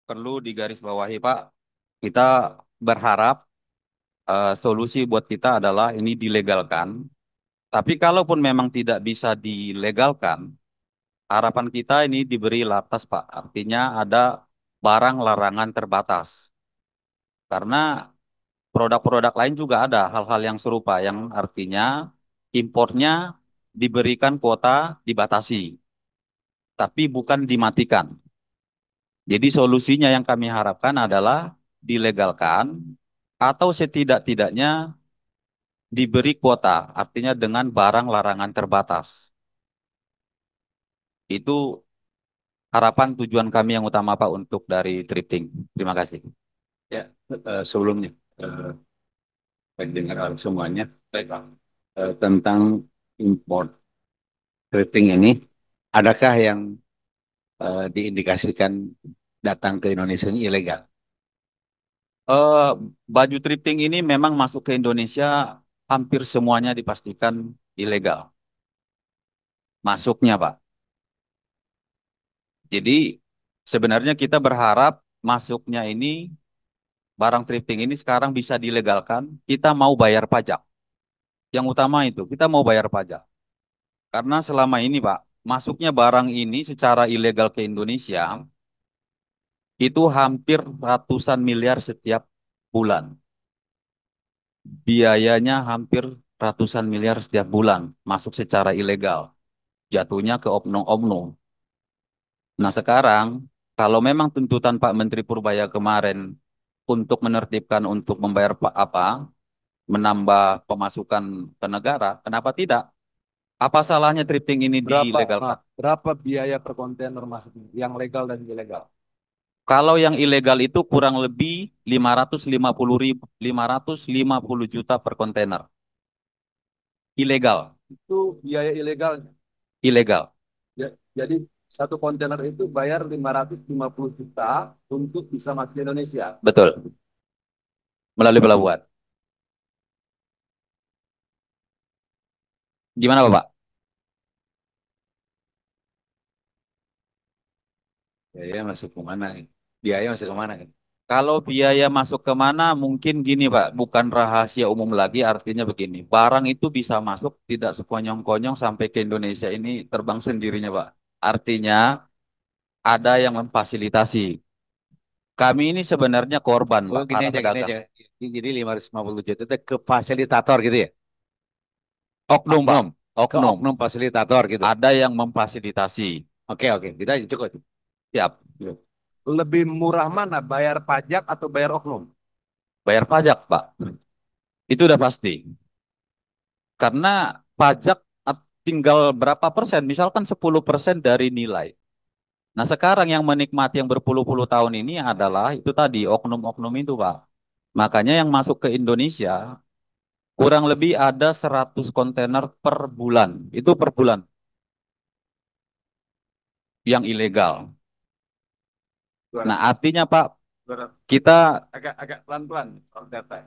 perlu digarisbawahi, Pak. Kita berharap solusi buat kita adalah ini dilegalkan. Tapi kalaupun memang tidak bisa dilegalkan, harapan kita ini diberi latas, Pak. Artinya ada barang larangan terbatas. Karena produk-produk lain juga ada hal-hal yang serupa, yang artinya impornya diberikan kuota dibatasi, tapi bukan dimatikan. Jadi solusinya yang kami harapkan adalah dilegalkan atau setidak-tidaknya diberi kuota, artinya dengan barang larangan terbatas. Itu harapan tujuan kami yang utama Pak untuk dari thrifting. Terima kasih. Ya, sebelumnya pendengar semuanya, baik, Pak. Tentang import thrifting ini, adakah yang diindikasikan datang ke Indonesia ini ilegal? Eh, Baju thrifting ini memang masuk ke Indonesia hampir semuanya dipastikan ilegal masuknya Pak. Jadi sebenarnya kita berharap masuknya ini barang thrifting ini sekarang bisa dilegalkan. Kita mau bayar pajak. Yang utama itu kita mau bayar pajak. Karena selama ini Pak, masuknya barang ini secara ilegal ke Indonesia itu hampir ratusan miliar setiap bulan. Biayanya hampir ratusan miliar setiap bulan masuk secara ilegal. Jatuhnya ke oknum-oknum. Nah sekarang, kalau memang tuntutan Pak Menteri Purbaya kemarin untuk menertibkan untuk membayar apa, menambah pemasukan ke negara, kenapa tidak? Apa salahnya thrifting ini dilegalkan? Berapa biaya per kontainer masuknya, yang legal dan ilegal? Kalau yang ilegal itu kurang lebih 550 juta per kontainer. Ilegal, Itu biaya ilegal. ilegal. Ya, jadi satu kontainer itu bayar 550 juta untuk bisa masuk ke Indonesia. Betul, melalui pelabuhan. Gimana Bapak? Biaya masuk ke mana? Biaya masuk ke mana? Kalau biaya masuk ke mana, mungkin gini Pak, bukan rahasia umum lagi, artinya begini. Barang itu bisa masuk tidak sekonyong-konyong sampai ke Indonesia ini terbang sendirinya Pak. Artinya ada yang memfasilitasi. Kami ini sebenarnya korban Oh, Pak, para gini pedagang. aja. Jadi 550 juta itu ke fasilitator gitu ya? Oknum Pak, Oknum, ke oknum. oknum fasilitator gitu. Ada yang memfasilitasi. Oke, oke. Kita cukup. Siap, Lebih murah mana, bayar pajak atau bayar oknum? bayar pajak Pak. Itu udah pasti. Karena pajak tinggal berapa persen, misalkan 10% dari nilai. Nah, sekarang yang menikmati yang berpuluh-puluh tahun ini adalah itu tadi oknum-oknum itu, Pak. Makanya yang masuk ke Indonesia kurang lebih ada 100 kontainer per bulan. Itu per bulan yang ilegal. Nah, artinya Pak, kita Agak pelan-pelan kalau data.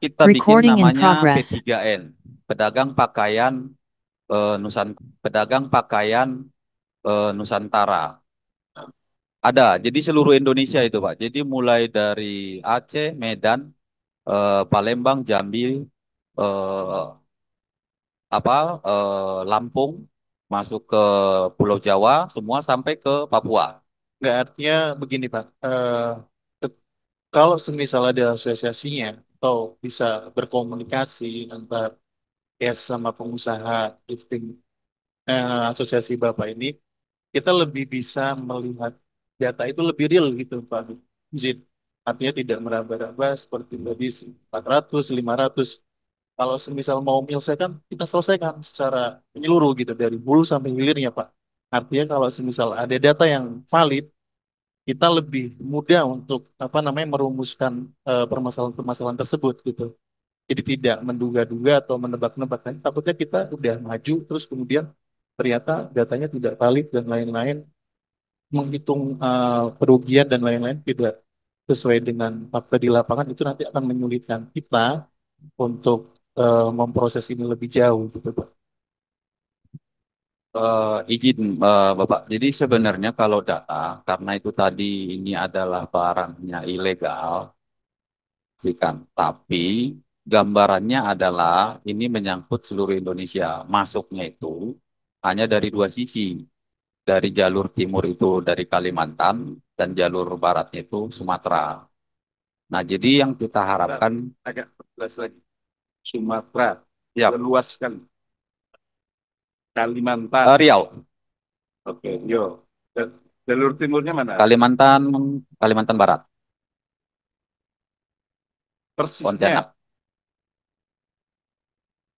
kita bikin Recording in namanya progress. P3N, Pedagang Pakaian Pedagang Pakaian Nusantara. Ada, jadi seluruh Indonesia itu Pak. Jadi mulai dari Aceh, Medan, Palembang, Jambi, eh, Lampung, masuk ke Pulau Jawa, semua sampai ke Papua. Nggak, artinya begini Pak. Te- Kalau semisal ada asosiasinya atau bisa berkomunikasi antar ya sama pengusaha lifting asosiasi Bapak ini, kita lebih bisa melihat data itu lebih real gitu Pak. Zid. Artinya tidak meraba-raba seperti tadi 400, 500. Kalau semisal mau menyelesaikan, kita selesaikan secara menyeluruh gitu dari hulu sampai hilirnya Pak. Artinya kalau semisal ada data yang valid, kita lebih mudah untuk apa namanya merumuskan permasalahan-permasalahan tersebut gitu. Jadi tidak menduga-duga atau menebak-nebak kan. Takutnya kita udah maju terus kemudian ternyata datanya tidak valid dan lain-lain, menghitung kerugian dan lain-lain tidak sesuai dengan fakta di lapangan, itu nanti akan menyulitkan kita untuk memproses ini lebih jauh gitu Pak. Izin Bapak. Jadi sebenarnya kalau data, karena itu tadi ini adalah barangnya ilegal, kan. Tapi gambarannya adalah ini menyangkut seluruh Indonesia. Masuknya itu hanya dari dua sisi. Dari jalur timur itu dari Kalimantan dan jalur baratnya itu Sumatera. Nah, jadi yang kita harapkan Agak jelas lagi. Sumatera, ya luas kan. Kalimantan. Riau, Oke, yo. Jalur timurnya mana? Kalimantan, Kalimantan Barat, Persisnya. Pontianak.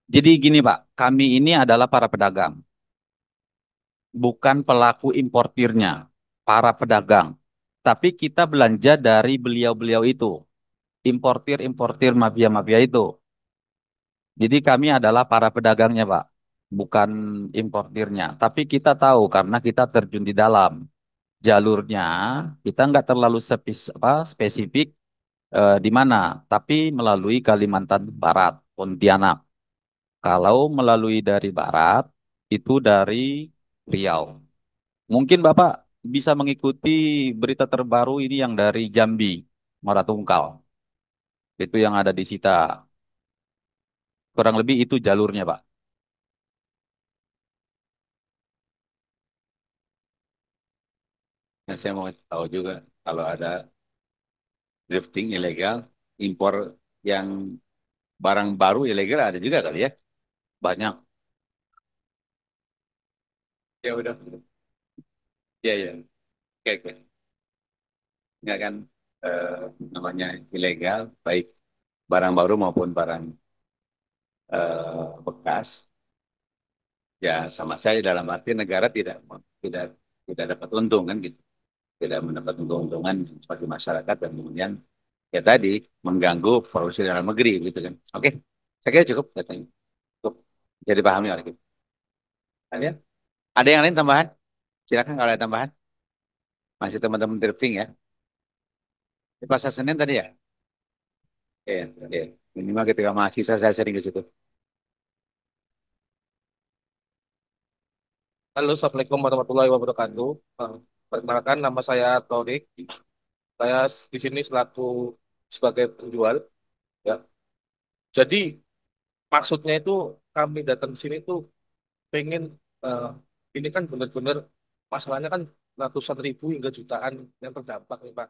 Jadi gini Pak, kami ini adalah para pedagang, bukan pelaku importirnya, para pedagang. Tapi kita belanja dari beliau-beliau itu, importir-importir mafia-mafia itu. Jadi kami adalah para pedagangnya Pak, bukan importirnya. Tapi kita tahu karena kita terjun di dalam jalurnya, kita nggak terlalu spesifik di mana, tapi melalui Kalimantan Barat, Pontianak. Kalau melalui dari barat, itu dari Riau. Mungkin Bapak bisa mengikuti berita terbaru ini yang dari Jambi, Muara Tungkal. Itu yang ada di Sita. Kurang lebih itu jalurnya, Pak. Nah, saya mau tahu juga kalau ada drifting ilegal, impor yang barang baru ilegal ada juga kali ya. Banyak. Ya udah. Ya ya. Oke oke. Nggak kan eh, namanya ilegal, baik barang baru maupun barang bekas. Ya sama saya dalam arti negara tidak tidak dapat untung kan gitu. Tidak mendapat untung-untungan bagi masyarakat dan kemudian ya tadi mengganggu produksi dalam negeri gitu kan. Oke, saya kira cukup datanya. Cukup jadi pahami oleh kita. Ada? Ada yang lain tambahan? Silakan kalau ada tambahan. Masih teman-teman drifting ya. Di Pasar Senen tadi ya? Iya, iya. Minimal ketika mahasiswa saya sering ke situ. Halo, Assalamualaikum warahmatullahi wabarakatuh. Perkenalkan, nama saya Torik. Saya di sini selaku sebagai penjual. Ya. Jadi maksudnya itu kami datang ke sini tuh pengen eh, ini kan benar-benar masalahnya kan ratusan ribu hingga jutaan yang terdampak nih Pak.